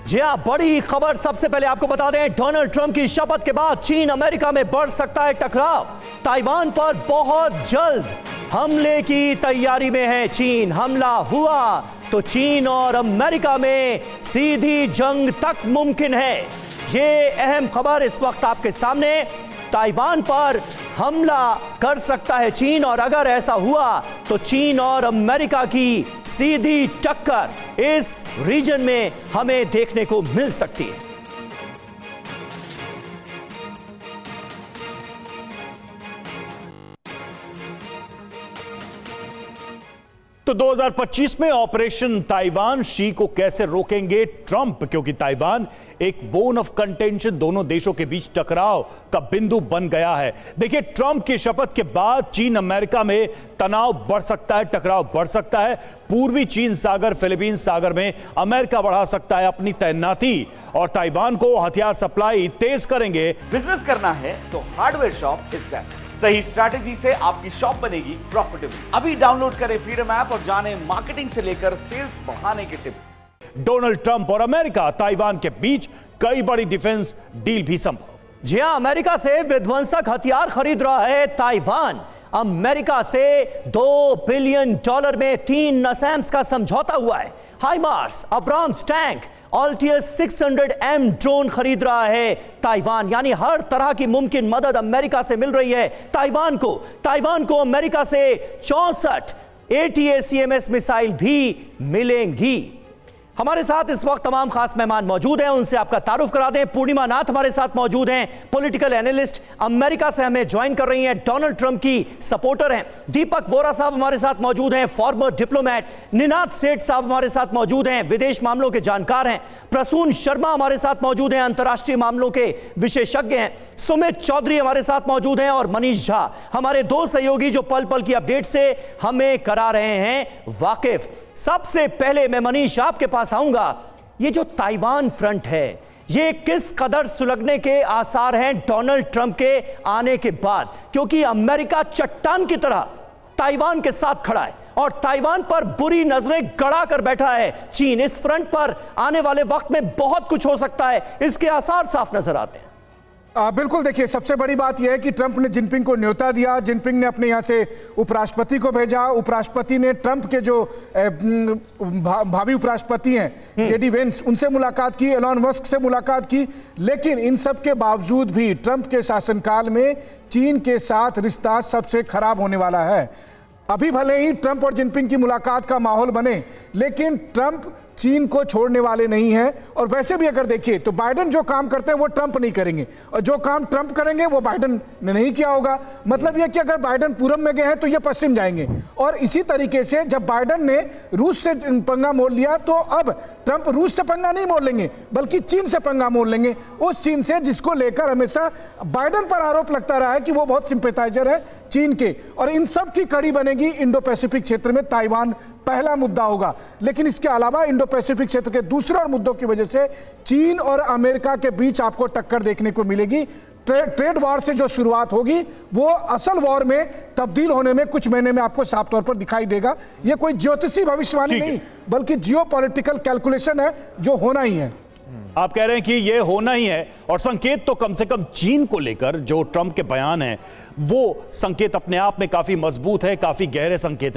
जी हाँ, बड़ी खबर सबसे पहले आपको बता दें, डोनाल्ड ट्रंप की शपथ के बाद चीन अमेरिका में बढ़ सकता है टकराव। ताइवान पर बहुत जल्द हमले की तैयारी में है चीन। हमला हुआ तो चीन और अमेरिका में सीधी जंग तक मुमकिन है। ये अहम खबर इस वक्त आपके सामने। ताइवान पर हमला कर सकता है चीन, और अगर ऐसा हुआ तो चीन और अमेरिका की सीधी टक्कर इस रीजन में हमें देखने को मिल सकती है। तो 2025 में ऑपरेशन ताइवान शी को कैसे रोकेंगे ट्रंप, क्योंकि ताइवान एक बोन ऑफ कंटेंशन दोनों देशों के बीच टकराव का बिंदु बन गया है। देखिए, ट्रंप की शपथ के बाद चीन अमेरिका में तनाव बढ़ सकता है, टकराव बढ़ सकता है। पूर्वी चीन सागर, फिलीपींस सागर में अमेरिका बढ़ा सकता है अपनी तैनाती, और ताइवान को हथियार सप्लाई तेज करेंगे। बिजनेस करना है तो हार्डवेयर शॉप इज बेस्ट। सही स्ट्रैटेजी से आपकी शॉप बनेगी प्रॉफिटेबल। अभी डाउनलोड करें फ्रीडम ऐप और जानें मार्केटिंग से लेकर सेल्स बढ़ाने के टिप्स। डोनाल्ड ट्रंप और अमेरिका, ताइवान के बीच कई बड़ी डिफेंस डील भी संभव। जी हां, अमेरिका से विध्वंसक हथियार खरीद रहा है ताइवान। अमेरिका से $2 बिलियन में 3 नसैम्स का समझौता हुआ है। हाइमार्स, अब्राम्स टैंक, ऑल्टियस 600M ड्रोन खरीद रहा है ताइवान। यानी हर तरह की मुमकिन मदद अमेरिका से मिल रही है ताइवान को अमेरिका से 64 ATACMS मिसाइल भी मिलेंगी। हमारे साथ इस वक्त तमाम खास मेहमान मौजूद हैं, उनसे आपका तारुफ करा दें। पूर्णिमा नाथ हमारे साथ मौजूद हैं, पॉलिटिकल एनालिस्ट, अमेरिका से हमें ज्वाइन कर रही हैं, डोनाल्ड ट्रंप की सपोर्टर हैं। दीपक वोरा साहब हमारे साथ मौजूद हैं, फॉर्मर डिप्लोमेट। निनाद सेठ साहब हमारे साथ मौजूद हैं, विदेश मामलों के जानकार हैं। प्रसून शर्मा हमारे साथ मौजूद हैं, अंतर्राष्ट्रीय मामलों के विशेषज्ञ हैं। सुमित चौधरी हमारे साथ मौजूद हैं, और मनीष झा हमारे दो सहयोगी जो पल पल की अपडेट से हमें करा रहे हैं वाकिफ। सबसे पहले मैं मनीष आपके पास आऊंगा। ये जो ताइवान फ्रंट है, ये किस कदर सुलगने के आसार हैं डोनाल्ड ट्रंप के आने के बाद? क्योंकि अमेरिका चट्टान की तरह ताइवान के साथ खड़ा है और ताइवान पर बुरी नजरें गड़ा कर बैठा है चीन। इस फ्रंट पर आने वाले वक्त में बहुत कुछ हो सकता है, इसके आसार साफ नजर आते हैं। बिल्कुल, देखिए, सबसे बड़ी बात यह है कि ट्रंप ने जिनपिंग को न्योता दिया। जिनपिंग ने अपने यहाँ से उपराष्ट्रपति को भेजा। उपराष्ट्रपति ने ट्रंप के जो भावी उपराष्ट्रपति हैं जेडी वेंस, उनसे मुलाकात की, एलॉन मस्क से मुलाकात की। लेकिन इन सब के बावजूद भी ट्रंप के शासनकाल में चीन के साथ रिश्ता सबसे खराब होने वाला है। अभी भले ही ट्रंप और जिनपिंग की मुलाकात का माहौल बने, लेकिन ट्रंप चीन को छोड़ने वाले नहीं हैं। और वैसे भी अगर देखिए तो बाइडेन जो काम करते हैं वो ट्रंप नहीं करेंगे, और जो काम ट्रंप करेंगे वो बाइडेन ने नहीं किया होगा। मतलब यह कि अगर बाइडेन पूरब में गए हैं तो ये पश्चिम जाएंगे। और इसी तरीके से जब बाइडेन ने रूस से पंगा मोल लिया, तो अब ट्रंप रूस से पंगा नहीं मोल लेंगे, बल्कि चीन से पंगा मोल लेंगे। उस चीन से जिसको लेकर हमेशा बाइडेन पर आरोप लगता रहा है कि वो बहुत सिंपैथाइजर है चीन के। और इन सब की कड़ी बनेगी इंडो पैसिफिक क्षेत्र में ताइवान पहला मुद्दा होगा। लेकिन इसके अलावा इंडो पैसिफिक क्षेत्र के दूसरे और मुद्दों की वजह से चीन और अमेरिका के बीच आपको टक्कर देखने को मिलेगी। ट्रेड वॉर से जो शुरुआत होगी वो असल वॉर में तब्दील होने में कुछ महीने में आपको साफ तौर पर दिखाई देगा। ये कोई ज्योतिषी भविष्यवाणी नहीं, बल्कि जियोपॉलिटिकल कैलकुलेशन है जो होना ही है। आप कह रहे हैं कि ये होना ही है, और संकेत तो कम से कम चीन को लेकर जो ट्रंप के बयान है, वो संकेत अपने आप में काफी मजबूत है, काफी गहरे संकेत है।